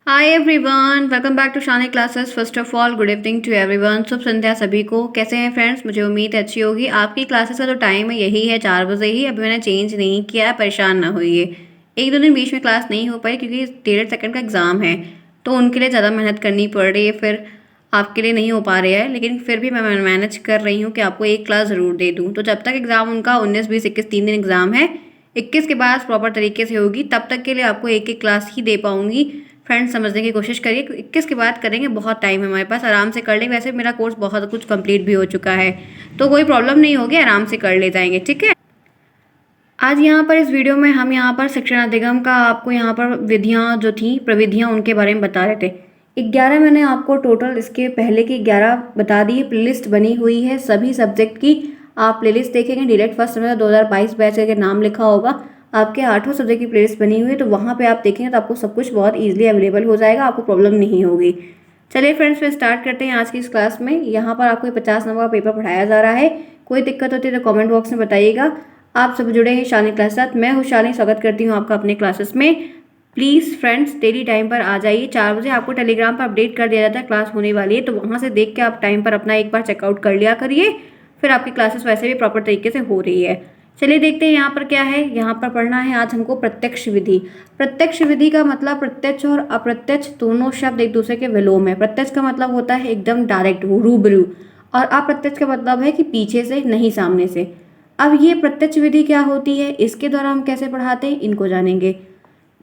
Hi everyone, welcome back to Shani classes. First of all good evening to everyone. शुभ संध्या सभी को। कैसे हैं फ्रेंड्स? मुझे उम्मीद है अच्छी होगी। आपकी क्लासेस का जो टाइम है यही है 4 बजे ही। अभी मैंने चेंज नहीं किया है, परेशान ना होइए। एक दो दिन बीच में क्लास नहीं हो पाई क्योंकि 1.5 सेकंड का एग्ज़ाम है, तो उनके लिए ज़्यादा मेहनत करनी पड़ रही है, फिर आपके लिए नहीं हो पा रही है। लेकिन फिर भी मैं मैनेज कर रही हूँ कि आपको एक क्लास ज़रूर दे दूँ। तो जब तक एग्ज़ाम उनका 19, 20, 21 3 दिन एग्ज़ाम है, 21 के बाद प्रॉपर तरीके से होगी, तब तक के लिए आपको एक एक क्लास ही दे पाऊंगी। फ्रेंड्स समझने की कोशिश करिए। 21 के बाद करेंगे, बहुत टाइम है हमारे पास, आराम से कर लेंगे। वैसे मेरा कोर्स बहुत कुछ कंप्लीट भी हो चुका है, तो कोई प्रॉब्लम नहीं होगी, आराम से कर ले जाएंगे। ठीक है। आज यहाँ पर इस वीडियो में हम यहाँ पर शिक्षण अधिगम का आपको यहाँ पर विधियाँ जो थी, प्रविधियाँ, उनके बारे में बता रहे थे। 11 मैंने आपको टोटल इसके पहले की 11 बता दी है। प्लेलिस्ट बनी हुई है सभी सब्जेक्ट की। आप प्लेलिस्ट देखेंगे, डीलेट फर्स्ट सेमेस्टर 2022 बैच के नाम लिखा होगा। आपके 8 सब्जेक्ट की प्लेलिस्ट बनी हुई है, तो वहाँ पे आप देखेंगे तो आपको सब कुछ बहुत ईजिली अवेलेबल हो जाएगा, आपको प्रॉब्लम नहीं होगी। चलिए फ्रेंड्स, फिर स्टार्ट करते हैं आज की इस क्लास में। यहाँ पर आपको 50 नंबर का पेपर पढ़ाया जा रहा है। कोई दिक्कत होती है तो कमेंट बॉक्स में बताइएगा। आप सब जुड़े हैं शानी क्लास साथ। मैं हूँ शानी, स्वागत करती हूँ आपका अपने क्लासेस में। प्लीज़ फ्रेंड्स डेली टाइम पर आ जाइए। 4 बजे आपको टेलीग्राम पर अपडेट कर दिया जाता है क्लास होने वाली है, तो वहाँ से देख के आप टाइम पर अपना एक बार चेकआउट कर लिया करिए। फिर आपकी क्लासेस वैसे भी प्रॉपर तरीके से हो रही है। चलिए देखते हैं यहाँ पर क्या है। यहाँ पर पढ़ना है आज हमको प्रत्यक्ष विधि। प्रत्यक्ष विधि का मतलब प्रत्यक्ष और अप्रत्यक्ष दोनों शब्द एक दूसरे के विलोम है। प्रत्यक्ष का मतलब होता है एकदम डायरेक्ट, रूबरू, और अप्रत्यक्ष का मतलब है कि पीछे से, नहीं सामने से। अब ये प्रत्यक्ष विधि क्या होती है, इसके द्वारा हम कैसे पढ़ाते हैं, इनको जानेंगे।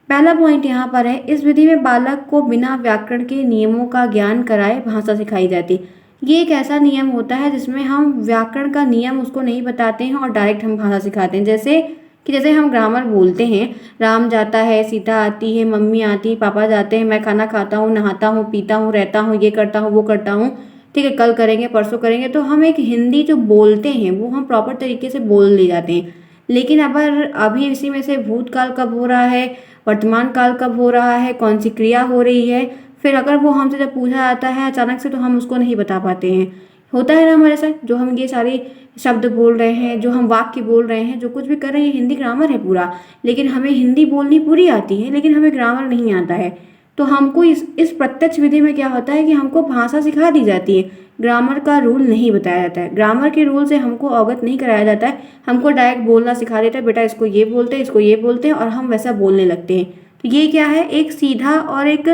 पहला पॉइंट यहाँ पर है, इस विधि में बालक को बिना व्याकरण के नियमों का ज्ञान कराए भाषा सिखाई जाती। ये एक ऐसा नियम होता है जिसमें हम व्याकरण का नियम उसको नहीं बताते हैं और डायरेक्ट हम भाषा सिखाते हैं। जैसे हम ग्रामर बोलते हैं, राम जाता है, सीता आती है, मम्मी आती है, पापा जाते हैं, मैं खाना खाता हूँ, नहाता हूँ, पीता हूँ, रहता हूँ, ये करता हूँ, वो करता हूँ। ठीक है, कल करेंगे, परसों करेंगे, तो हम एक हिंदी जो बोलते हैं वो हम प्रॉपर तरीके से बोल ले जाते हैं। लेकिन अगर अभी इसी में से भूतकाल कब हो रहा है, वर्तमान काल कब हो रहा है, कौन सी क्रिया हो रही है, फिर अगर वो हमसे जब पूछा जाता है अचानक से, तो हम उसको नहीं बता पाते हैं। होता है ना हमारे साथ, जो हम ये सारे शब्द बोल रहे हैं, जो हम वाक्य बोल रहे हैं, जो कुछ भी कर रहे हैं, हिंदी ग्रामर है पूरा। लेकिन हमें हिंदी बोलनी पूरी आती है, लेकिन हमें ग्रामर नहीं आता है। तो हमको इस प्रत्यक्ष विधि में क्या होता है कि हमको भाषा सिखा दी जाती है, ग्रामर का रूल नहीं बताया जाता है। ग्रामर के रूल से हमको अवगत नहीं कराया जाता है। हमको डायरेक्ट बोलना सिखा देता है, बेटा इसको ये बोलते हैं, इसको ये बोलते हैं, और हम वैसा बोलने लगते हैं। तो ये क्या है, एक सीधा और एक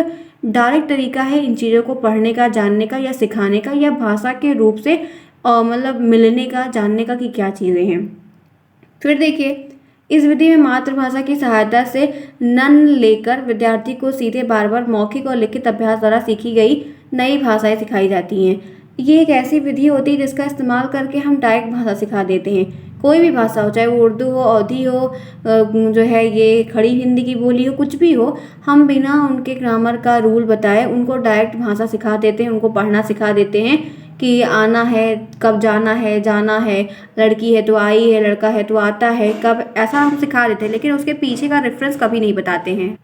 डायरेक्ट तरीका है इन चीज़ों को पढ़ने का, जानने का, या सिखाने का, या भाषा के रूप से मतलब मिलने का, जानने का कि क्या चीज़ें हैं। फिर देखिए, इस विधि में मातृभाषा की सहायता से नन लेकर विद्यार्थी को सीधे बार बार मौखिक और लिखित अभ्यास द्वारा सीखी गई नई भाषाएं सिखाई जाती हैं। ये एक ऐसी विधि होती है जिसका इस्तेमाल करके हम डायरेक्ट भाषा सिखा देते हैं। कोई भी भाषा हो, चाहे वो उर्दू हो, अवधी हो, जो है ये खड़ी हिंदी की बोली हो, कुछ भी हो, हम बिना उनके ग्रामर का रूल बताए उनको डायरेक्ट भाषा सिखा देते हैं, उनको पढ़ना सिखा देते हैं कि आना है, कब जाना है, जाना है, लड़की है तो आई है, लड़का है तो आता है, कब, ऐसा हम सिखा देते हैं, लेकिन उसके पीछे का रेफरेंस कभी नहीं बताते हैं।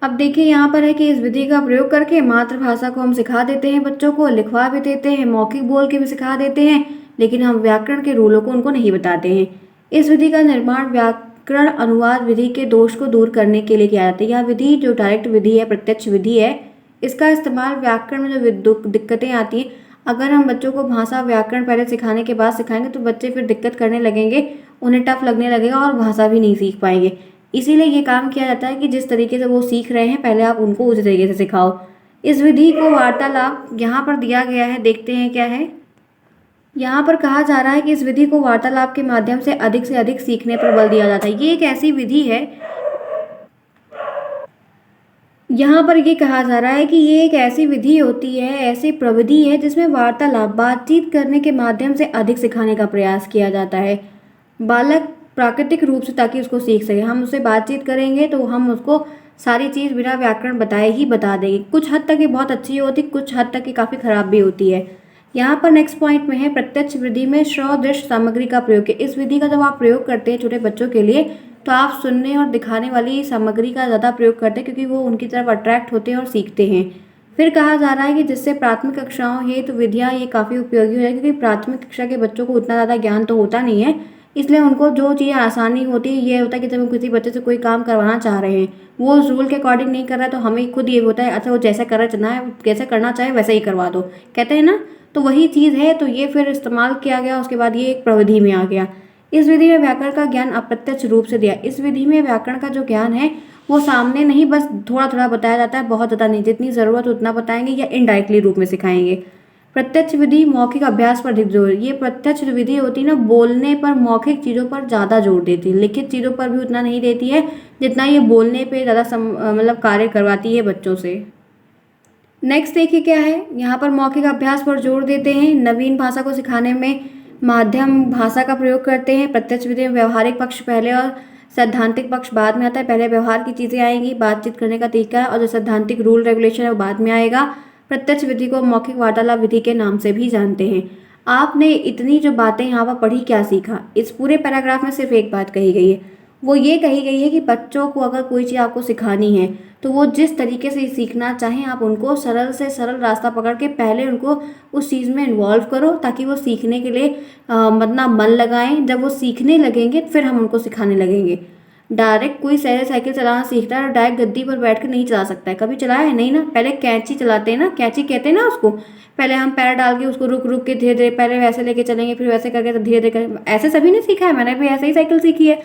अब देखिए यहाँ पर है कि इस विधि का प्रयोग करके मातृभाषा को हम सिखा देते हैं, बच्चों को लिखवा भी देते हैं, मौखिक बोल के भी सिखा देते हैं, लेकिन हम व्याकरण के रूलों को उनको नहीं बताते हैं। इस विधि का निर्माण व्याकरण अनुवाद विधि के दोष को दूर करने के लिए किया जाता है। यह विधि जो डायरेक्ट विधि है, प्रत्यक्ष विधि है, इसका इस्तेमाल व्याकरण में जो दिक्कतें आती हैं, अगर हम बच्चों को भाषा व्याकरण पहले सिखाने के बाद सिखाएंगे तो बच्चे फिर दिक्कत करने लगेंगे, उन्हें टफ लगने लगेगा और भाषा भी नहीं सीख पाएंगे। इसीलिए ये काम किया जाता है कि जिस तरीके से वो सीख रहे हैं पहले आप उनको उसी तरीके से सिखाओ। इस विधि को वार्तालाप यहाँ पर दिया गया है, देखते हैं क्या है। यहाँ पर कहा जा रहा है कि इस विधि को वार्तालाप के माध्यम से अधिक सीखने पर बल दिया जाता है। ये एक ऐसी विधि है, यहाँ पर ये कहा जा रहा है कि ये एक ऐसी विधि होती है, ऐसी प्रविधि है जिसमें वार्तालाप, बातचीत करने के माध्यम से अधिक सिखाने का प्रयास किया जाता है बालक प्राकृतिक रूप से, ताकि उसको सीख सके। हम उससे बातचीत करेंगे तो हम उसको सारी चीज़ बिना व्याकरण बताए ही बता देंगे। कुछ हद तक ये बहुत अच्छी होती, कुछ हद तक ये काफ़ी खराब भी होती है। यहाँ पर नेक्स्ट पॉइंट में है, प्रत्यक्ष विधि में श्रव्य दृश्य सामग्री का प्रयोग है। इस विधि का जब आप प्रयोग करते हैं छोटे बच्चों के लिए, तो आप सुनने और दिखाने वाली सामग्री का ज़्यादा प्रयोग करते हैं, क्योंकि वो उनकी तरफ अट्रैक्ट होते हैं और सीखते हैं। फिर कहा जा रहा है कि जिससे प्राथमिक कक्षाओं हेतु विधियाँ ये काफ़ी उपयोगी हो जाए, क्योंकि प्राथमिक कक्षा के बच्चों को उतना ज़्यादा ज्ञान तो होता नहीं है, इसलिए उनको जो चीज़ें आसानी होती है, ये होता है कि जब हम किसी बच्चे से कोई काम करवाना चाह रहे हैं, वो उस रूल के अकॉर्डिंग नहीं कर रहा है, तो हमें खुद ये होता है अच्छा वो जैसा कर चलना है, जैसा करना चाहे वैसा ही करवा दो, कहते हैं ना। तो वही चीज़ है, तो ये फिर इस्तेमाल किया गया, उसके बाद ये एक प्रविधि में आ गया। इस विधि में व्याकरण का ज्ञान अप्रत्यक्ष रूप से दिया। इस विधि में व्याकरण का जो ज्ञान है वो सामने नहीं, बस थोड़ा थोड़ा बताया जाता है, बहुत ज़्यादा नहीं, जितनी ज़रूरत उतना बताएंगे या इनडायरेक्टली रूप में सिखाएंगे। प्रत्यक्ष विधि मौखिक अभ्यास पर अधिक जोर। ये प्रत्यक्ष विधि होती है ना, बोलने पर, मौखिक चीज़ों पर ज़्यादा जोर देती है, लिखित चीज़ों पर भी उतना नहीं देती है जितना ये बोलने पे ज़्यादा मतलब कार्य करवाती है बच्चों से। नेक्स्ट देखिए क्या है, यहाँ पर मौखिक अभ्यास पर जोर देते हैं, नवीन भाषा को सिखाने में माध्यम भाषा का प्रयोग करते हैं। प्रत्यक्ष विधि में व्यवहारिक पक्ष पहले और सैद्धांतिक पक्ष बाद में आता है। पहले व्यवहार की चीज़ें आएंगी, बातचीत करने का तरीका है, और जो सैद्धांतिक रूल रेगुलेशन है वो बाद में आएगा। प्रत्यक्ष विधि को मौखिक वार्तालाप विधि के नाम से भी जानते हैं। आपने इतनी जो बातें यहाँ पर पढ़ी, क्या सीखा? इस पूरे पैराग्राफ में सिर्फ एक बात कही गई है, वो ये कही गई है कि बच्चों को अगर कोई चीज़ आपको सिखानी है तो वो जिस तरीके से सीखना चाहें, आप उनको सरल से सरल रास्ता पकड़ के पहले उनको उस चीज़ में इन्वॉल्व करो, ताकि वो सीखने के लिए मतलब मन लगाएं। जब वो सीखने लगेंगे फिर हम उनको सिखाने लगेंगे। डायरेक्ट कोई साइकिल चलाना सीखता है और डायरेक्ट गद्दी पर बैठ के नहीं चला सकता है, कभी चलाया है नहीं ना। पहले कैंची चलाते हैं ना, कैंची कहते हैं ना उसको, पहले हम पैर डाल के उसको रुक रुक के धीरे धीरे, पहले वैसे लेके चलेंगे फिर वैसे करके, तो धीरे धीरे ऐसे सभी ने सीखा है, मैंने भी ऐसे ही साइकिल सीखी है।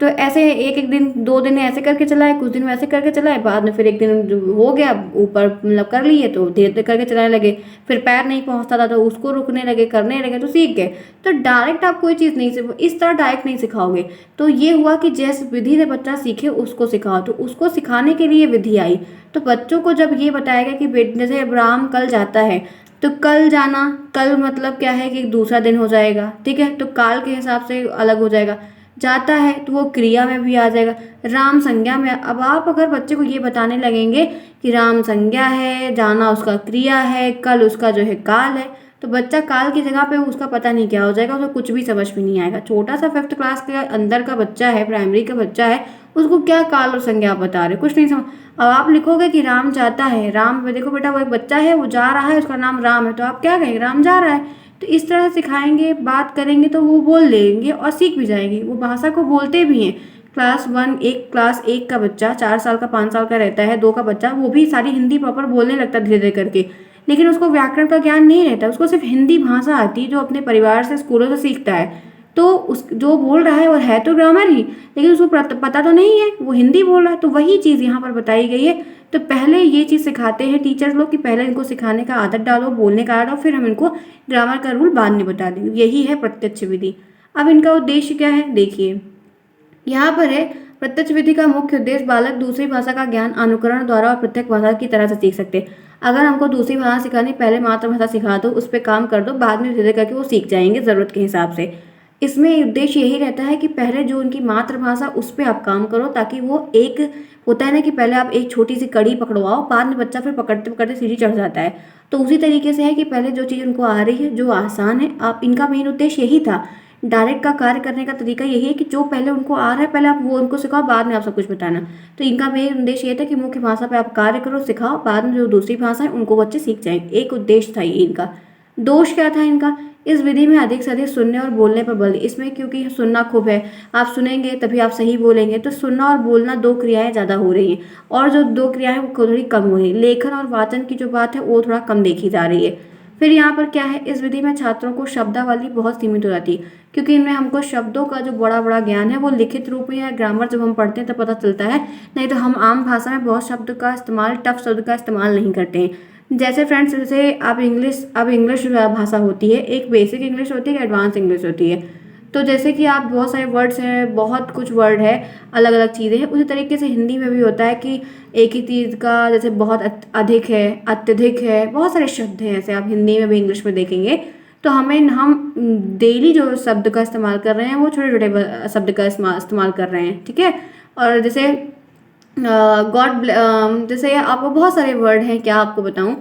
तो ऐसे एक एक दिन, 2 दिन ऐसे करके चलाए, कुछ दिन वैसे करके चलाए, बाद में फिर एक दिन जो हो गया ऊपर मतलब कर लिए तो धीरे धीरे करके चलाने लगे। फिर पैर नहीं पहुंचता था तो उसको रुकने लगे, करने लगे, तो सीख गए। तो डायरेक्ट आप कोई चीज़ नहीं इस तरह डायरेक्ट नहीं सिखाओगे। तो ये हुआ कि जिस विधि से बच्चा सीखे उसको सिखाओ, तो उसको सिखाने के लिए विधि आई। तो बच्चों को जब ये बताएगा कि जैसे अब्राहम कल जाता है, तो कल जाना, कल मतलब क्या है कि दूसरा दिन हो जाएगा, ठीक है, तो काल के हिसाब से अलग हो जाएगा। जाता है तो वो क्रिया में भी आ जाएगा, राम संज्ञा में। अब आप अगर बच्चे को ये बताने लगेंगे कि राम संज्ञा है, जाना उसका क्रिया है, कल उसका जो है काल है, तो बच्चा काल की जगह पे उसका पता नहीं क्या हो जाएगा, उसको कुछ भी समझ में नहीं आएगा। छोटा सा 5th क्लास के अंदर का बच्चा है, प्राइमरी का बच्चा है, उसको क्या काल और संज्ञा बता रहे, कुछ नहीं समझ। अब आप लिखोगे कि राम जाता है, राम देखो बेटा वो एक बच्चा है, वो जा रहा है, उसका नाम राम है, तो आप क्या कहेंगे, राम जा रहा है। तो इस तरह सिखाएंगे, बात करेंगे तो वो बोल लेंगे और सीख भी जाएंगे, वो भाषा को बोलते भी हैं। क्लास 1 का बच्चा, 4 साल का, 5 साल का रहता है, 2 का बच्चा, वो भी सारी हिंदी प्रॉपर बोलने लगता है धीरे धीरे करके, लेकिन उसको व्याकरण का ज्ञान नहीं रहता, उसको सिर्फ हिंदी भाषा आती है जो अपने परिवार से, स्कूलों से सीखता है। तो उस जो बोल रहा है वो है तो ग्रामर ही, लेकिन उसको पता तो नहीं है, वो हिंदी बोल रहा है। तो वही चीज़ यहाँ पर बताई गई है। तो पहले ये चीज़ सिखाते हैं टीचर्स लोग कि पहले इनको सिखाने का आदत डालो, बोलने का आदत, फिर हम इनको ग्रामर का रूल बाद में बता देंगे। यही है प्रत्यक्ष विधि। अब इनका उद्देश्य क्या है देखिए, यहाँ पर है प्रत्यक्ष विधि का मुख्य उद्देश्य, बालक दूसरी भाषा का ज्ञान अनुकरण द्वारा और प्रत्येक भाषा की तरह से सीख सकते हैं। अगर हमको दूसरी भाषा सिखानी, पहले मातृभाषा सिखा दो, उस पर काम कर दो, बाद में धीरे करके वो सीख जाएंगे ज़रूरत के हिसाब से। इसमें उद्देश्य यही रहता है कि पहले जो उनकी मातृभाषा उस पर आप काम करो, ताकि वो एक होता है ना कि पहले आप एक छोटी सी कड़ी पकड़वाओ, बाद में बच्चा फिर पकड़ते पकड़ते सीढ़ी चढ़ जाता है। तो उसी तरीके से है कि पहले जो चीज़ उनको आ रही है, जो आसान है, आप इनका मेन उद्देश्य यही था। डायरेक्ट का कार्य करने का तरीका यही है कि जो पहले उनको आ रहा है पहले आप वो उनको सिखाओ, बाद में आप सब कुछ बताना। तो इनका मेन उद्देश्य ये था कि मुख्य भाषा पे आप कार्य करो, सिखाओ, बाद में जो दूसरी भाषा है उनको बच्चे सीख जाएंगे। एक उद्देश्य था ये इनका। दोष क्या था इनका, इस विधि में अधिक से अधिक सुनने और बोलने पर बल। इसमें क्योंकि सुनना खूब है, आप सुनेंगे तभी आप सही बोलेंगे, तो सुनना और बोलना 2 क्रियाएं ज़्यादा हो रही हैं, और जो 2 क्रियाएं हैं वो थोड़ी कम हो रही है। लेखन और वाचन की जो बात है वो थोड़ा कम देखी जा रही है। फिर यहाँ पर क्या है, इस विधि में छात्रों को शब्दावली बहुत सीमित हो जाती है, क्योंकि इनमें हमको शब्दों का जो बड़ा बड़ा ज्ञान है वो लिखित रूप में या ग्रामर जब हम पढ़ते हैं तब पता चलता है, नहीं तो हम आम भाषा में बहुत शब्द का इस्तेमाल, टफ शब्द का इस्तेमाल नहीं करते हैं। जैसे फ्रेंड्स, जैसे अब इंग्लिश भाषा होती है, एक बेसिक इंग्लिश होती है, एक एडवांस इंग्लिश होती है। तो जैसे कि आप बहुत सारे वर्ड्स हैं, बहुत कुछ वर्ड है, अलग अलग चीज़ें हैं, उसी तरीके से हिंदी में भी होता है कि एक ही चीज़ का जैसे बहुत अधिक है, अत्यधिक है, बहुत सारे शब्द हैं ऐसे, आप हिंदी में भी इंग्लिश में देखेंगे। तो हम डेली जो शब्द का इस्तेमाल कर रहे हैं वो छोटे छोटे शब्द का इस्तेमाल कर रहे हैं, ठीक है। और जैसे गॉड, जैसे आपको बहुत सारे वर्ड हैं, क्या आपको बताऊं,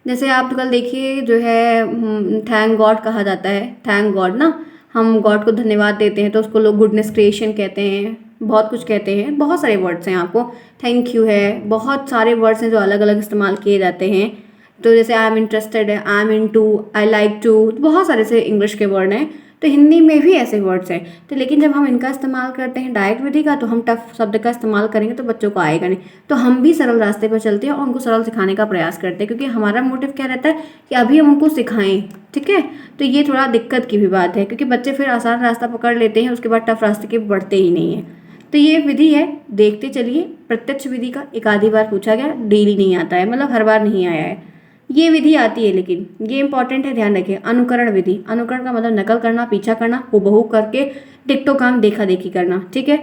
जैसे आप कल देखिए जो है थैंक गॉड कहा जाता है, थैंक गॉड ना, हम गॉड को धन्यवाद देते हैं तो उसको लोग गुडनेस क्रिएशन कहते हैं, बहुत कुछ कहते हैं, बहुत सारे वर्ड्स हैं आपको, थैंक यू है, बहुत सारे वर्ड्स हैं जो अलग अलग इस्तेमाल किए जाते हैं। तो जैसे आई एम इंटरेस्टेड है, I am into, I like to, बहुत सारे से इंग्लिश के वर्ड हैं। तो हिंदी में भी ऐसे वर्ड्स हैं। तो लेकिन जब हम इनका इस्तेमाल करते हैं डायरेक्ट विधि का, तो हम टफ शब्द का इस्तेमाल करेंगे तो बच्चों को आएगा नहीं। तो हम भी सरल रास्ते पर चलते हैं और उनको सरल सिखाने का प्रयास करते हैं, क्योंकि हमारा मोटिव क्या रहता है कि अभी हम उनको सिखाएं। ठीक है, तो ये थोड़ा दिक्कत की भी बात है, क्योंकि बच्चे फिर आसान रास्ता पकड़ लेते हैं, उसके बाद टफ रास्ते के बढ़ते ही नहीं है। तो ये विधि है, देखते चलिए। प्रत्यक्ष विधि का एक आधी बार पूछा गया, डेली नहीं आता है, मतलब हर बार नहीं आया है। ये विधि आती है, लेकिन ये इंपॉर्टेंट है, ध्यान रखिए। अनुकरण विधि, अनुकरण का मतलब नकल करना, पीछा करना, हुबहू करके डिट्टो काम देखा देखी करना। ठीक है,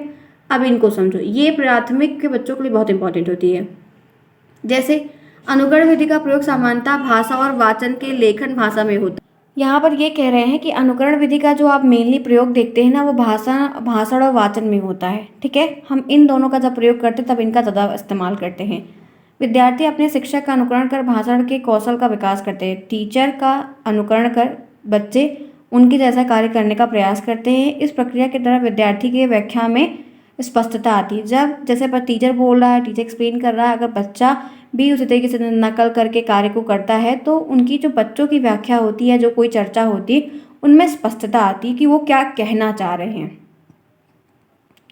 अब इनको समझो, ये प्राथमिक के बच्चों के लिए बहुत इंपॉर्टेंट होती है। जैसे अनुकरण विधि का प्रयोग सामान्यतः भाषा और वाचन के लेखन भाषा में होता है। यहाँ पर ये कह रहे हैं कि अनुकरण विधि का जो आप मेनली प्रयोग देखते हैं ना, वो भाषण और वाचन में होता है। ठीक है, हम इन दोनों का जब प्रयोग करते हैं तब इनका ज़्यादा इस्तेमाल करते हैं। विद्यार्थी अपने शिक्षक का अनुकरण कर भाषण के कौशल का विकास करते हैं। टीचर का अनुकरण कर बच्चे उनके जैसा कार्य करने का प्रयास करते हैं। इस प्रक्रिया के द्वारा विद्यार्थी के व्याख्या में स्पष्टता आती है। जब जैसे पर टीचर बोल रहा है, टीचर एक्सप्लेन कर रहा है, अगर बच्चा भी उसी तरीके से नकल करके कार्य को करता है, तो उनकी जो बच्चों की व्याख्या होती है, जो कोई चर्चा होती है, उनमें स्पष्टता आती है कि वो क्या कहना चाह रहे हैं।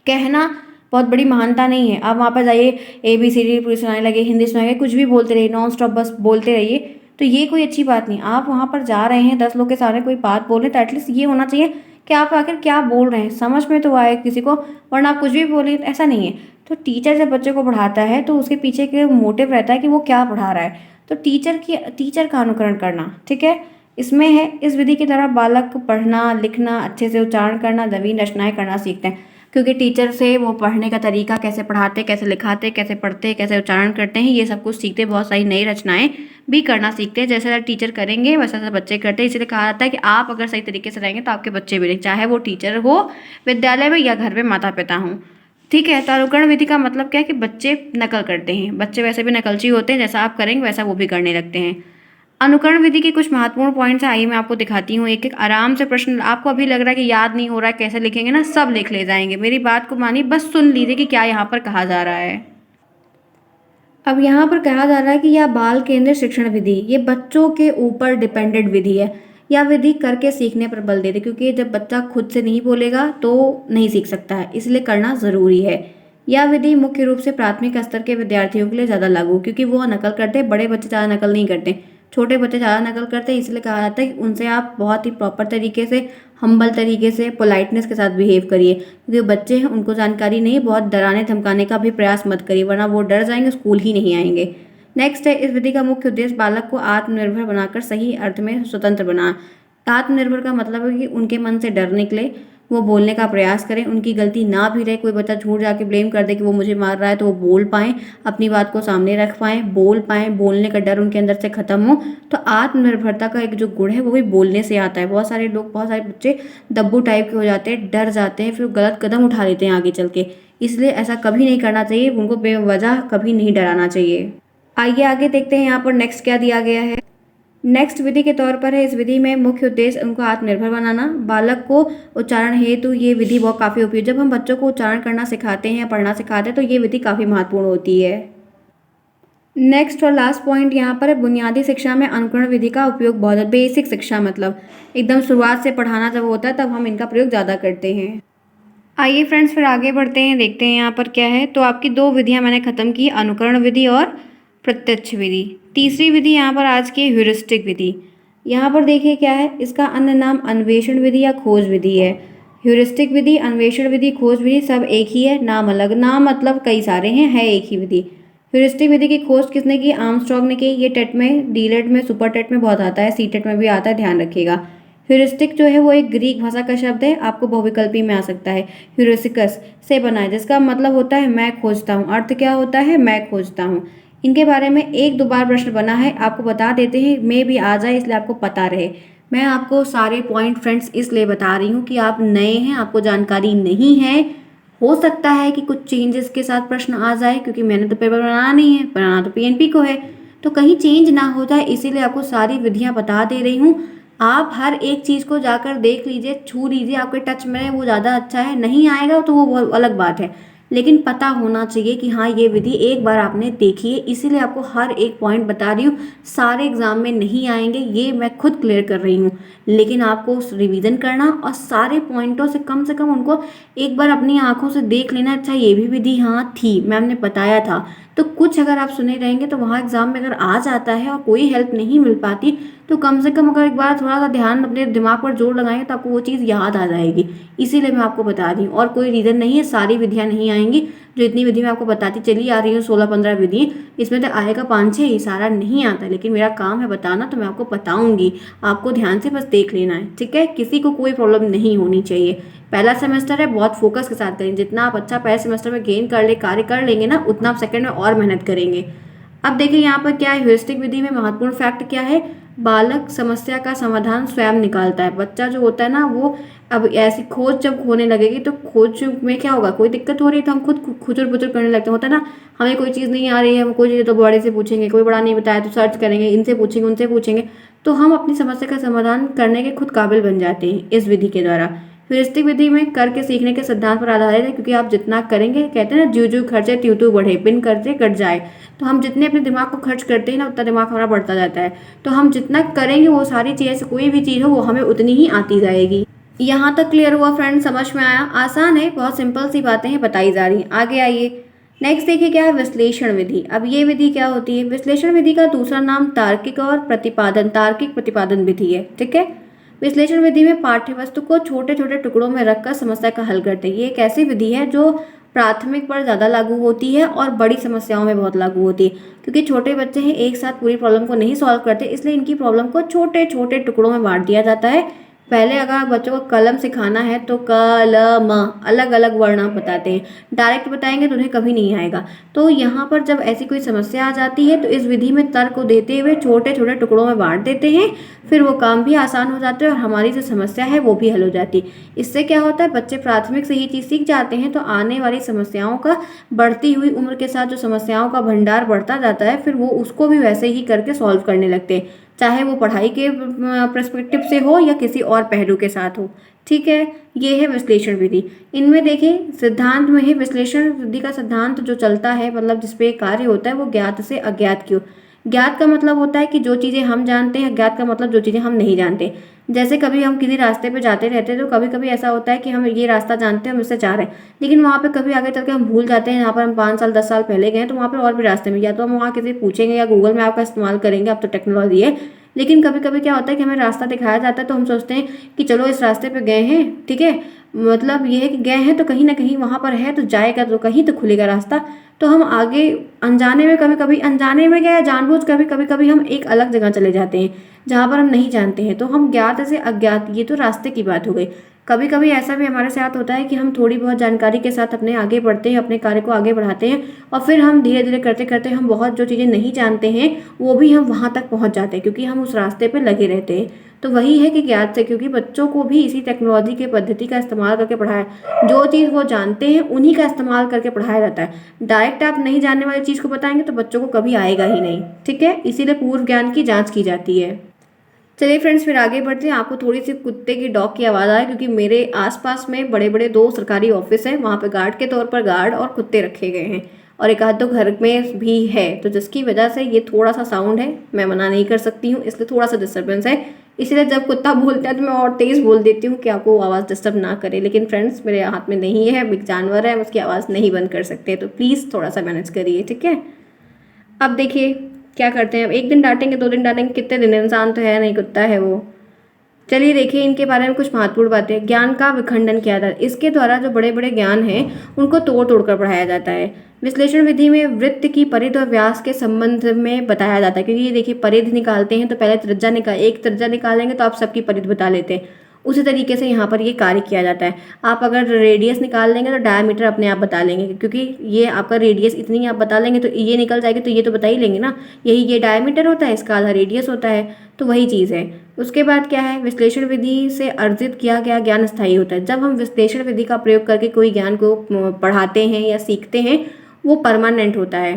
कहना बहुत बड़ी महानता नहीं है। आप वहाँ पर जाइए, ABCD पूरी सुनाने लगे, हिंदी सुनाने लगे, कुछ भी बोलते रहिए, नॉन स्टॉप बस बोलते रहिए, तो ये कोई अच्छी बात नहीं। आप वहाँ पर जा रहे हैं, 10 लोग के सामने कोई बात बोल रहे हैं, तो एटलीस्ट ये होना चाहिए कि आप आखिर क्या बोल रहे हैं, समझ में तो आए किसी को, वरना आप कुछ भी बोले, ऐसा नहीं है। तो टीचर जब बच्चे को पढ़ाता है तो उसके पीछे के मोटिव रहता है कि वो क्या पढ़ा रहा है। तो टीचर का अनुकरण करना, ठीक है, इसमें है। इस विधि की तरह बालक पढ़ना, लिखना, अच्छे से उच्चारण करना, नवीन रचनाएं करना सीखते हैं, क्योंकि टीचर से वो पढ़ने का तरीका, कैसे पढ़ाते, कैसे लिखाते, कैसे पढ़ते, कैसे उच्चारण करते हैं, ये सब कुछ सीखते। बहुत सारी नई रचनाएं भी करना सीखते हैं। जैसे टीचर करेंगे वैसा वैसा बच्चे करते हैं। इसलिए कहा जाता है कि आप अगर सही तरीके से रहेंगे तो आपके बच्चे भी रहेंगे, चाहे वो टीचर हो विद्यालय में या घर में माता पिता हों। ठीक है, तो अनुकरण विधि का मतलब क्या है कि बच्चे नकल करते हैं। बच्चे वैसे भी नकलची होते हैं, जैसा आप करेंगे वैसा वो भी करने लगते हैं। अनुकरण विधि के कुछ महत्वपूर्ण पॉइंट्स हैं, आइए मैं आपको दिखाती हूँ एक एक आराम से। प्रश्न आपको अभी लग रहा है कि याद नहीं हो रहा है, कैसे लिखेंगे ना, सब लिख ले जाएंगे। मेरी बात को मानिए, बस सुन लीजिए कि क्या यहाँ पर कहा जा रहा है। अब यहाँ पर कहा जा रहा है कि यह बाल केंद्रित शिक्षण विधि, ये बच्चों के ऊपर डिपेंडेंट विधि है। यह विधि करके सीखने पर बल देती है, क्योंकि जब बच्चा खुद से नहीं बोलेगा तो नहीं सीख सकता है, इसलिए करना ज़रूरी है। यह विधि मुख्य रूप से प्राथमिक स्तर के विद्यार्थियों के लिए ज़्यादा लागू, क्योंकि वो नकल करते हैं, बड़े बच्चे ज़्यादा नकल नहीं करते, छोटे बच्चे ज़्यादा नकल करते हैं। इसलिए कहा जाता है कि उनसे आप बहुत ही प्रॉपर तरीके से, हम्बल तरीके से, पोलाइटनेस के साथ बिहेव करिए, क्योंकि बच्चे हैं, उनको जानकारी नहीं है। बहुत डराने धमकाने का भी प्रयास मत करिए, वरना वो डर जाएंगे, स्कूल ही नहीं आएंगे। नेक्स्ट है, इस विधि का मुख्य उद्देश्य बालक को आत्मनिर्भर बनाकर सही अर्थ में स्वतंत्र बना। आत्मनिर्भर का मतलब है कि उनके मन से डर निकले, वो बोलने का प्रयास करें, उनकी गलती ना भी रहे, कोई बच्चा झूठ जाके ब्लेम कर दे कि वो मुझे मार रहा है, तो वो बोल पाएँ, अपनी बात को सामने रख पाएँ, बोल पाएँ, बोलने का डर उनके अंदर से खत्म हो। तो आत्मनिर्भरता का एक जो गुण है वो भी बोलने से आता है। बहुत सारे लोग, बहुत सारे बच्चे दब्बू टाइप के हो जाते हैं, डर जाते हैं, फिर गलत कदम उठा लेते हैं आगे चल के। इसलिए ऐसा कभी नहीं करना चाहिए, उनको बेवजह कभी नहीं डराना चाहिए। आइए आगे देखते हैं यहाँ पर नेक्स्ट क्या दिया गया है। नेक्स्ट विधि के तौर पर है, इस विधि में मुख्य उद्देश्य उनको आत्मनिर्भर बनाना। बालक को उच्चारण हेतु ये विधि बहुत काफ़ी उपयोगी, जब हम बच्चों को उच्चारण करना सिखाते हैं या पढ़ना सिखाते हैं तो ये विधि काफ़ी महत्वपूर्ण होती है। नेक्स्ट और लास्ट पॉइंट यहाँ पर है, बुनियादी शिक्षा में अनुकरण विधि का उपयोग बहुत है। बेसिक शिक्षा मतलब एकदम शुरुआत से पढ़ाना जब होता है तब हम इनका प्रयोग ज़्यादा करते हैं। आइए फ्रेंड्स, फिर आगे बढ़ते हैं, देखते हैं यहाँ पर क्या है। तो आपकी 2 विधियाँ मैंने ख़त्म की, अनुकरण विधि और प्रत्यक्ष विधि। तीसरी विधि यहाँ पर आज की ह्यूरिस्टिक विधि। यहाँ पर देखिए क्या है, इसका अन्य नाम अन्वेषण विधि या खोज विधि है। ह्यूरिस्टिक विधि, अन्वेषण विधि, खोज विधि सब एक ही है, नाम अलग। नाम मतलब कई सारे हैं, है एक ही विधि। ह्यूरिस्टिक विधि की खोज किसने की? आर्मस्ट्रांग ने की। ये टेट में, डीलेट में, सुपर टेट में बहुत आता है, सी टेट में भी आता है, ध्यान रखिएगा। ह्यूरिस्टिक जो है वो एक ग्रीक भाषा का शब्द है, आपको बहुविकल्पी में आ सकता है। ह्यूरिस्टिकस से बना है, जिसका मतलब होता है मैं खोजता हूँ। अर्थ क्या होता है? मैं खोजता हूँ। इनके बारे में 1-2 बार प्रश्न बना है, आपको बता देते हैं, मे भी आ जाए इसलिए आपको पता रहे। मैं आपको सारे पॉइंट फ्रेंड्स इसलिए बता रही हूँ कि आप नए हैं, आपको जानकारी नहीं है। हो सकता है कि कुछ चेंजेस के साथ प्रश्न आ जाए, क्योंकि मैंने तो पेपर बनाना नहीं है, बनाना तो PNP को है, तो कहीं चेंज ना हो जाए, इसीलिए आपको सारी विधियाँ बता दे रही हूँ। आप हर एक चीज़ को जाकर देख लीजिए, छू लीजिए, आपके टच में वो ज़्यादा अच्छा है। नहीं आएगा तो वो बहुत अलग बात है, लेकिन पता होना चाहिए कि हाँ ये विधि एक बार आपने देखी है, इसीलिए आपको हर एक पॉइंट बता रही हूँ। सारे एग्जाम में नहीं आएंगे, ये मैं खुद क्लियर कर रही हूँ, लेकिन आपको रिवीजन करना और सारे पॉइंटों से कम उनको एक बार अपनी आंखों से देख लेना। अच्छा ये भी विधि हाँ थी, मैम ने बताया था। तो कुछ अगर आप सुने रहेंगे तो वहाँ एग्जाम में अगर आ जाता है और कोई हेल्प नहीं मिल पाती, तो कम से कम अगर एक बार थोड़ा सा ध्यान अपने दिमाग पर जोर लगाएंगे तो आपको वो चीज़ याद आ जाएगी। इसीलिए मैं आपको बता रही हूँ, और कोई रीज़न नहीं है। सारी विधियाँ नहीं आएंगी, जो इतनी विधि मैं आपको बताती चली आ रही हूँ 16-15 विधि, इसमें तो आएगा 5-6 ही, सारा नहीं आता। लेकिन मेरा काम है बताना, तो मैं आपको बताऊंगी, आपको ध्यान से बस देख लेना है, ठीक है। किसी को कोई प्रॉब्लम नहीं होनी चाहिए। पहला सेमेस्टर है, बहुत फोकस के साथ करें। जितना आप अच्छा पहले सेमेस्टर में गेन कर ले कार्य कर लेंगे ना, उतना आप सेकंड में और मेहनत करेंगे। अब देखिए यहाँ पर क्या है, ह्यूरिस्टिक विधि में महत्वपूर्ण फैक्ट क्या है, बालक समस्या का समाधान स्वयं निकालता है। बच्चा जो होता है ना, वो अब ऐसी खोज जब होने लगेगी तो खोज में क्या होगा, कोई दिक्कत हो रही है तो हम खुद खुचर पुचर करने लगते हैं, होता है ना। हमें कोई चीज़ नहीं आ रही है, हम कोई चीज़ तो बड़े से पूछेंगे, कोई बड़ा नहीं बताया तो सर्च करेंगे, इनसे पूछेंगे उनसे पूछेंगे, तो हम अपनी समस्या का समाधान करने के खुद काबिल बन जाते हैं इस विधि के द्वारा। ह्यूरिस्टिक विधि में करके सीखने के सिद्धांत पर आधारित है, क्योंकि आप जितना करेंगे, कहते हैं ना जू जू खर्चे त्यों त्यों बढ़े, बिन करते कट जाए। तो हम जितने अपने दिमाग को खर्च करते हैं ना, उतना दिमाग हमारा बढ़ता जाता है। तो हम जितना करेंगे वो सारी चीज़ें से कोई भी चीज़ हो वो हमें उतनी ही आती जाएगी। यहाँ तक क्लियर हुआ फ्रेंड, समझ में आया? आसान है, बहुत सिंपल सी बातें हैं बताई जा रही हैं। आगे आइए, नेक्स्ट देखिए क्या है, विश्लेषण विधि। अब ये विधि क्या होती है, विश्लेषण विधि का दूसरा नाम तार्किक प्रतिपादन विधि है, ठीक है। विश्लेषण विधि में पाठ्य वस्तु को छोटे छोटे टुकड़ों में रखकर समस्या का हल करते हैं। ये एक ऐसी विधि है जो प्राथमिक पर ज़्यादा लागू होती है और बड़ी समस्याओं में बहुत लागू होती है, क्योंकि छोटे बच्चे हैं, एक साथ पूरी प्रॉब्लम को नहीं सॉल्व करते, इसलिए इनकी प्रॉब्लम को छोटे छोटे टुकड़ों में बांट दिया जाता है। पहले अगर बच्चों को कलम सिखाना है तो कलम अलग अलग वर्ण आप बताते हैं, डायरेक्ट बताएंगे तो उन्हें कभी नहीं आएगा। तो यहाँ पर जब ऐसी कोई समस्या आ जाती है तो इस विधि में तर्क को देते हुए छोटे छोटे टुकड़ों में बांट देते हैं, फिर वो काम भी आसान हो जाता है और हमारी जो समस्या है वो भी हल हो जाती है। इससे क्या होता है, बच्चे प्राथमिक से ही चीज़ सीख जाते हैं, तो आने वाली समस्याओं का बढ़ती हुई उम्र के साथ जो समस्याओं का भंडार बढ़ता जाता है, फिर वो उसको भी वैसे ही करके सॉल्व करने लगते हैं, चाहे वो पढ़ाई के पर्सपेक्टिव से हो या किसी और पहलू के साथ हो, ठीक है। ये है विश्लेषण विधि। इनमें देखिए सिद्धांत में ही विश्लेषण विधि का सिद्धांत जो चलता है, मतलब जिसपे कार्य होता है, वो ज्ञात से अज्ञात की ओर। ज्ञात का मतलब होता है कि जो चीज़ें हम जानते हैं, अज्ञात का मतलब जो चीज़ें हम नहीं जानते। जैसे कभी हम किसी रास्ते पे जाते रहते हैं तो कभी कभी ऐसा होता है कि हम ये रास्ता जानते हैं, हम इससे जा रहे हैं, लेकिन वहाँ पे कभी आगे चल के हम भूल जाते हैं, यहाँ पर हम 5 साल 10 साल पहले गए हैं, तो वहाँ पर और भी रास्ते में, या तो हम वहाँ किसी से पूछेंगे या गूगल मैप का इस्तेमाल करेंगे, अब तो टेक्नोलॉजी है। लेकिन कभी कभी क्या होता है कि हमें रास्ता दिखाया जाता है तो हम सोचते हैं कि चलो इस रास्ते पे गए हैं, ठीक है, मतलब ये है कि गए हैं तो कहीं ना कहीं वहाँ पर है, तो जाएगा तो कहीं तो खुलेगा रास्ता। तो हम आगे अनजाने में, कभी कभी अनजाने में क्या है, जानबूझ कभी कभी हम एक अलग जगह चले जाते हैं जहाँ पर हम नहीं जानते हैं, तो हम ज्ञात से अज्ञात, ये तो रास्ते की बात हो गई। कभी कभी ऐसा भी हमारे साथ होता है कि हम थोड़ी बहुत जानकारी के साथ अपने आगे बढ़ते हैं, अपने कार्य को आगे बढ़ाते हैं, और फिर हम धीरे धीरे करते करते हम बहुत जो चीज़ें नहीं जानते हैं वो भी हम वहाँ तक पहुँच जाते हैं, क्योंकि हम उस रास्ते पे लगे रहते हैं। तो वही है कि ज्ञात से, क्योंकि बच्चों को भी इसी टेक्नोलॉजी के पद्धति का इस्तेमाल करके पढ़ाया, जो चीज़ वो जानते हैं उन्हीं का इस्तेमाल करके पढ़ाया जाता है। डायरेक्ट आप नहीं जानने वाली चीज़ को बताएंगे तो बच्चों को कभी आएगा ही नहीं, ठीक है। इसीलिए पूर्व ज्ञान की जाँच की जाती है। चलिए फ्रेंड्स, फिर आगे बढ़ते हैं। आपको थोड़ी सी कुत्ते की डॉग की आवाज़ आए, क्योंकि मेरे आसपास में बड़े बड़े 2 सरकारी ऑफिस हैं, वहाँ पे गार्ड के तौर पर गार्ड और कुत्ते रखे गए हैं, और एक आध दो घर में भी है, तो जिसकी वजह से ये थोड़ा सा साउंड है, मैं मना नहीं कर सकती हूँ, इसलिए थोड़ा सा डिस्टर्बेंस है। इसलिए जब कुत्ता बोलता है तो मैं और तेज़ बोल देती हूँ कि आपको आवाज़ डिस्टर्ब ना करे, लेकिन फ्रेंड्स मेरे हाथ में नहीं है, एक जानवर है, उसकी आवाज़ नहीं बंद कर सकते, तो प्लीज़ थोड़ा सा मैनेज करिए, ठीक है। अब देखिए क्या करते हैं, अब 1 दिन डांटेंगे 2 दिन डांटेंगे, कितने दिन, इंसान तो है नहीं, कुत्ता है वो। चलिए देखिए इनके बारे में कुछ महत्वपूर्ण बातें। ज्ञान का विखंडन किया जाता है, इसके द्वारा जो बड़े बड़े ज्ञान हैं उनको तोड़ तोड़ कर पढ़ाया जाता है। विश्लेषण विधि में वृत्त की परिधि और व्यास के संबंध में बताया जाता है, क्योंकि ये देखिए परिधि निकालते हैं तो पहले त्रिज्या एक त्रिज्या निकालेंगे तो आप सबकी परिधि बता लेते हैं, उसी तरीके से यहाँ पर ये कार्य किया जाता है। आप अगर रेडियस निकाल लेंगे तो डायमीटर अपने आप बता लेंगे, क्योंकि ये आपका रेडियस इतनी आप बता लेंगे तो ये निकल जाएगी, तो ये तो बता ही लेंगे ना, यही ये डायमीटर होता है, इसका आधा रेडियस होता है, तो वही चीज़ है। उसके बाद क्या है, विश्लेषण विधि से अर्जित किया गया ज्ञान स्थायी होता है। जब हम विश्लेषण विधि का प्रयोग करके कोई ज्ञान को पढ़ाते हैं या सीखते हैं, वो परमानेंट होता है,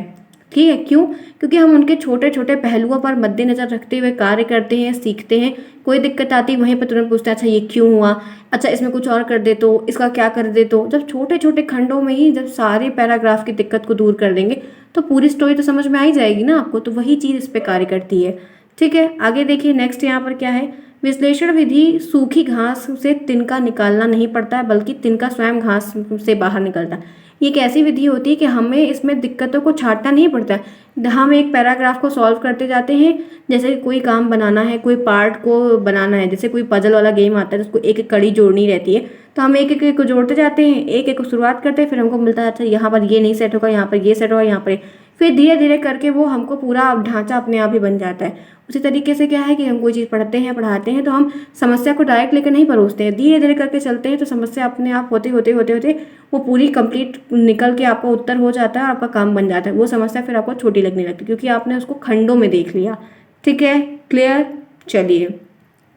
ठीक है, क्यों? क्योंकि हम उनके छोटे छोटे पहलुओं पर मद्देनजर रखते हुए कार्य करते हैं, सीखते हैं। कोई दिक्कत आती है वहीं पर तुरंत पूछते हैं अच्छा ये क्यों हुआ, अच्छा इसमें कुछ और कर दे तो, इसका क्या कर दे तो। जब छोटे छोटे खंडों में ही जब सारे पैराग्राफ की दिक्कत को दूर कर देंगे तो पूरी स्टोरी तो समझ में आ ही जाएगी ना आपको। तो वही चीज़ इस पे कार्य करती है। ठीक है, आगे देखिए नेक्स्ट यहाँ पर क्या है। विश्लेषण विधि सूखी घास से तिनका निकालना नहीं पड़ता है, बल्कि तिनका स्वयं घास से बाहर निकलता है। ये एक ऐसी विधि होती है कि हमें इसमें दिक्कतों को छांटना नहीं पड़ता है। हम एक पैराग्राफ को सॉल्व करते जाते हैं। जैसे कोई काम बनाना है, कोई पार्ट को बनाना है, जैसे कोई पजल वाला गेम आता है जिसको एक एक कड़ी जोड़नी रहती है, तो हम एक एक को जोड़ते जाते हैं, एक एक को शुरुआत करते हैं, फिर हमको मिलता है अच्छा यहाँ पर ये नहीं सेट होगा, यहाँ पर ये सेट होगा, यहाँ पर। फिर धीरे धीरे करके वो हमको पूरा ढांचा अपने आप ही बन जाता है। उसी तरीके से क्या है कि हम कोई चीज़ पढ़ते हैं, पढ़ाते हैं, तो हम समस्या को डायरेक्ट लेकर नहीं परोसते हैं, धीरे धीरे करके चलते हैं, तो समस्या अपने आप होते होते होते होते वो पूरी कंप्लीट निकल के आपका उत्तर हो जाता है और आपका काम बन जाता है। वो समस्या फिर आपको छोटी लगने लगती है क्योंकि आपने उसको खंडों में देख लिया। ठीक है, क्लियर? चलिए,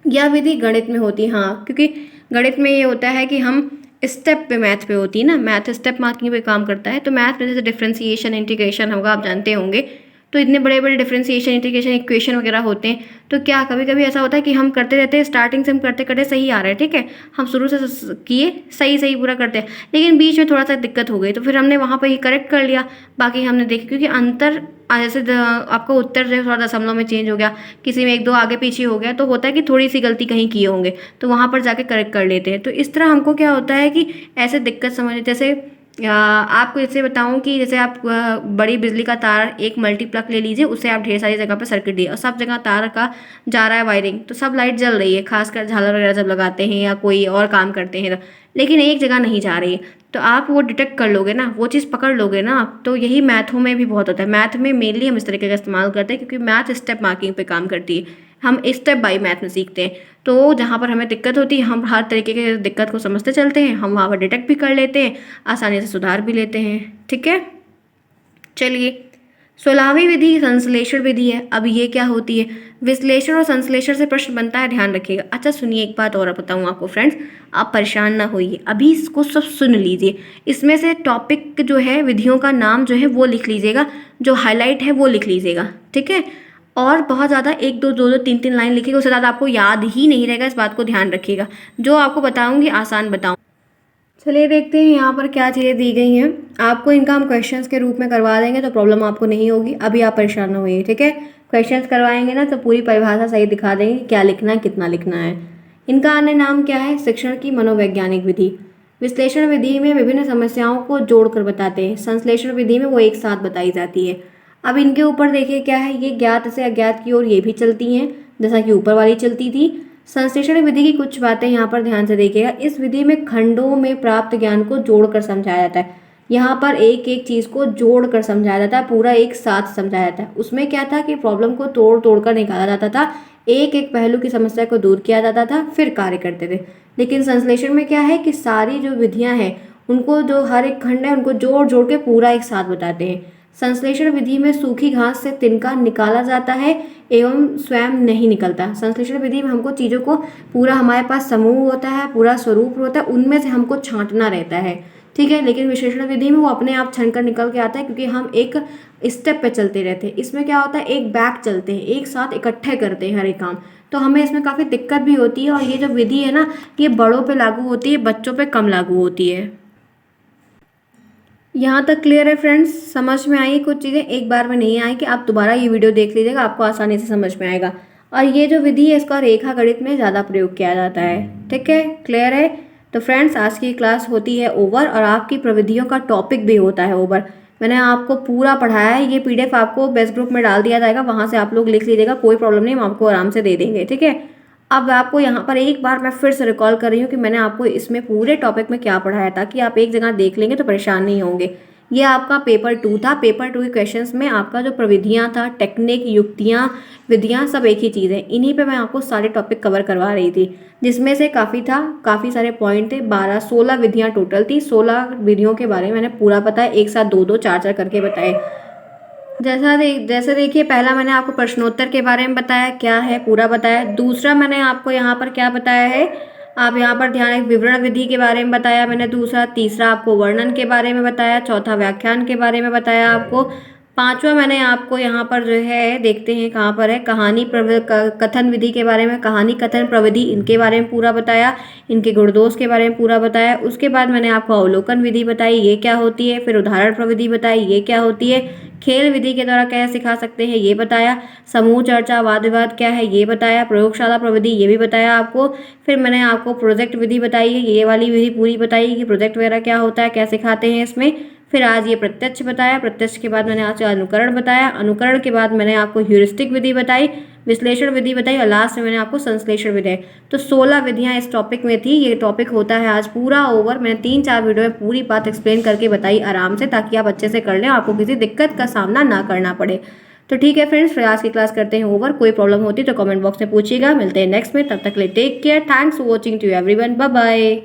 यह विधि गणित में होती है, हाँ, क्योंकि गणित में ये होता है कि हम स्टेप पे, मैथ पे होती है ना, मैथ स्टेप मार्किंग पे काम करता है। तो मैथ में जैसे डिफरेंशिएशन, इंटीग्रेशन होगा, आप जानते होंगे। तो इतने बड़े बड़े डिफरेंशिएशन, इंटीग्रेशन, इक्वेशन वगैरह होते हैं। तो क्या कभी कभी ऐसा होता है कि हम करते रहते हैं, स्टार्टिंग से हम करते करते सही आ रहा है, ठीक है, हम शुरू से किए सही सही पूरा करते हैं, लेकिन बीच में थोड़ा सा दिक्कत हो गई तो फिर हमने वहाँ पर ही करेक्ट कर लिया। बाकी हमने देखा क्योंकि अंतर जैसे आपका उत्तर जो है थोड़ा दशमलव में चेंज हो गया, किसी में एक दो आगे पीछे हो गया, तो होता है कि थोड़ी सी गलती कहीं किए होंगे, तो वहाँ पर जाके करेक्ट कर लेते हैं। तो इस तरह हमको क्या होता है कि ऐसे दिक्कत समझ, जैसे आपको जैसे बताऊं कि जैसे आप बड़ी बिजली का तार एक मल्टी प्लग ले लीजिए, उससे आप ढेर सारी जगह पर सर्किट दिए और सब जगह तार का जा रहा है वायरिंग, तो सब लाइट जल रही है, खासकर झालर वगैरह जब लगाते हैं या कोई और काम करते हैं तो। लेकिन एक जगह नहीं जा रही है, तो आप वो डिटेक्ट कर लोगे ना, वो चीज़ पकड़ लोगे ना आप। तो यही मैथों में भी बहुत होता है। मैथ में मेनली हम इस तरीके का इस्तेमाल करते हैं क्योंकि मैथ स्टेप मार्किंग पे काम करती है, हम स्टेप बाय मैथ में सीखते हैं। तो जहाँ पर हमें दिक्कत होती है हम हर तरीके के दिक्कत को समझते चलते हैं, हम वहाँ पर डिटेक्ट भी कर लेते हैं, आसानी से सुधार भी लेते हैं। ठीक है, चलिए, 16वीं विधि संश्लेषण विधि है। अब ये क्या होती है? विश्लेषण और संश्लेषण से प्रश्न बनता है, ध्यान रखिएगा। अच्छा सुनिए, एक बात और बताऊँ आपको फ्रेंड्स, आप परेशान ना होइए, अभी इसको सब सुन लीजिए। इसमें से टॉपिक जो है, विधियों का नाम जो है वो लिख लीजिएगा, जो हाईलाइट है वो लिख लीजिएगा, ठीक है। और बहुत ज़्यादा एक दो दो दो तीन तीन लाइन लिखिएगा, उससे ज़्यादा आपको याद ही नहीं रहेगा, इस बात को ध्यान रखिएगा। जो आपको बताऊँगी आसान बताऊँ। चलिए देखते हैं यहाँ पर क्या चीज़ें दी गई हैं। आपको इनका हम क्वेश्चंस के रूप में करवा देंगे तो प्रॉब्लम आपको नहीं होगी, अभी आप परेशान ना होइए, ठीक है। क्वेश्चंस करवाएंगे ना तो पूरी परिभाषा सही दिखा देंगे, क्या लिखना है, कितना लिखना है। इनका अन्य नाम क्या है? शिक्षण की मनोवैज्ञानिक विधि। विश्लेषण विधि में विभिन्न समस्याओं को जोड़कर बताते हैं, संश्लेषण विधि में वो एक साथ बताई जाती है। अब इनके ऊपर देखिए क्या है, ये ज्ञात से अज्ञात की ओर ये भी चलती हैं, जैसा कि ऊपर वाली चलती थी। संश्लेषण विधि की कुछ बातें यहाँ पर ध्यान से देखिएगा। इस विधि में खंडों में प्राप्त ज्ञान को जोड़कर समझाया जाता है। यहाँ पर एक एक चीज़ को जोड़कर समझाया जाता है, पूरा एक साथ समझाया जाता है। उसमें क्या था कि प्रॉब्लम को तोड़ तोड़ कर निकाला जाता था, एक एक पहलू की समस्या को दूर किया जाता था, फिर कार्य करते थे। लेकिन संश्लेषण में क्या है कि सारी जो विधियाँ हैं उनको, जो हर एक खंड है उनको जोड़ जोड़ के पूरा एक साथ बताते हैं। संश्लेषण विधि में सूखी घास से तिनका निकाला जाता है एवं स्वयं नहीं निकलता। संश्लेषण विधि में हमको चीज़ों को पूरा, हमारे पास समूह होता है, पूरा स्वरूप होता है, उनमें से हमको छांटना रहता है, ठीक है। लेकिन विश्लेषण विधि में वो अपने आप छन कर निकल के आता है क्योंकि हम एक स्टेप पे चलते रहते हैं। इसमें क्या होता है, एक बैग चलते हैं, एक साथ इकट्ठे करते हैं हर एक काम, तो हमें इसमें काफ़ी दिक्कत भी होती है। और ये जो विधि है ना, ये बड़ों पे लागू होती है, बच्चों पे कम लागू होती है। यहाँ तक क्लियर है फ्रेंड्स? समझ में आई? कुछ चीज़ें एक बार में नहीं आई कि आप दोबारा ये वीडियो देख लीजिएगा, आपको आसानी से समझ में आएगा। और ये जो विधि है इसका रेखा गणित में ज़्यादा प्रयोग किया जाता है, ठीक है, क्लियर है? तो फ्रेंड्स आज की क्लास होती है ओवर और आपकी प्रविधियों का टॉपिक भी होता है ओवर। मैंने आपको पूरा पढ़ाया है, ये PDF आपको बेस्ट ग्रुप में डाल दिया जाएगा, वहाँ से आप लोग लिख लीजिएगा, कोई प्रॉब्लम नहीं, हम आपको आराम से दे देंगे, ठीक है। अब आपको यहाँ पर एक बार मैं फिर से रिकॉल कर रही हूँ कि मैंने आपको इसमें पूरे टॉपिक में क्या पढ़ाया, ताकि आप एक जगह देख लेंगे तो परेशान नहीं होंगे। ये आपका पेपर 2 था। पेपर 2 के क्वेश्चंस में आपका जो प्रविधियाँ था, टेक्निक, युक्तियाँ, विधियाँ, सब एक ही चीज़ है। इन्हीं पे मैं आपको सारे टॉपिक कवर करवा रही थी, जिसमें से काफ़ी था, काफ़ी सारे पॉइंट थे, 16 विधियाँ टोटल थी। 16 विधियों के बारे में मैंने पूरा बताया, एक साथ दो दो चार चार करके बताए। जैसे देखिए, पहला मैंने आपको प्रश्नोत्तर के बारे में बताया, क्या है पूरा बताया। दूसरा मैंने आपको यहाँ पर क्या बताया है, आप यहाँ पर ध्यान, एक विवरण विधि के बारे में बताया मैंने दूसरा। तीसरा आपको वर्णन के बारे में बताया। चौथा व्याख्यान के बारे में बताया आपको। पांचवा मैंने आपको यहाँ पर जो है देखते हैं कहाँ पर है, कहानी कथन विधि के बारे में, कहानी कथन प्रविधि इनके बारे में पूरा बताया, इनके गुणदोष के बारे में पूरा बताया। उसके बाद मैंने आपको अवलोकन विधि बताई ये क्या होती है, फिर उदाहरण प्रविधि बताई ये क्या होती है, खेल विधि के द्वारा कैसे सिखा सकते हैं ये बताया, समूह चर्चा वाद विवाद क्या है ये बताया, प्रयोगशाला प्रविधि ये भी बताया आपको। फिर मैंने आपको प्रोजेक्ट विधि बताई है, ये वाली विधि पूरी बताई कि प्रोजेक्ट वगैरह क्या होता है, क्या सिखाते हैं इसमें। फिर आज ये प्रत्यक्ष बताया, प्रत्यक्ष के बाद मैंने आज अनुकरण बताया, अनुकरण के बाद मैंने आपको ह्यूरिस्टिक विधि बताई, विश्लेषण विधि बताई और लास्ट में मैंने आपको संश्लेषण विधि। तो 16 विधियां इस टॉपिक में थी। ये टॉपिक होता है आज पूरा ओवर। मैंने 3-4 वीडियो में पूरी बात एक्सप्लेन करके बताई आराम से, ताकि आप अच्छे से कर लें, आपको किसी दिक्कत का सामना ना करना पड़े। तो ठीक है फ्रेंड्स, फिर आज की क्लास करते हैं ओवर। कोई प्रॉब्लम होती तो कमेंट बॉक्स में पूछिएगा। मिलते हैं नेक्स्ट में, तब तक के लिए take care. Thanks for watching to everyone, bye bye.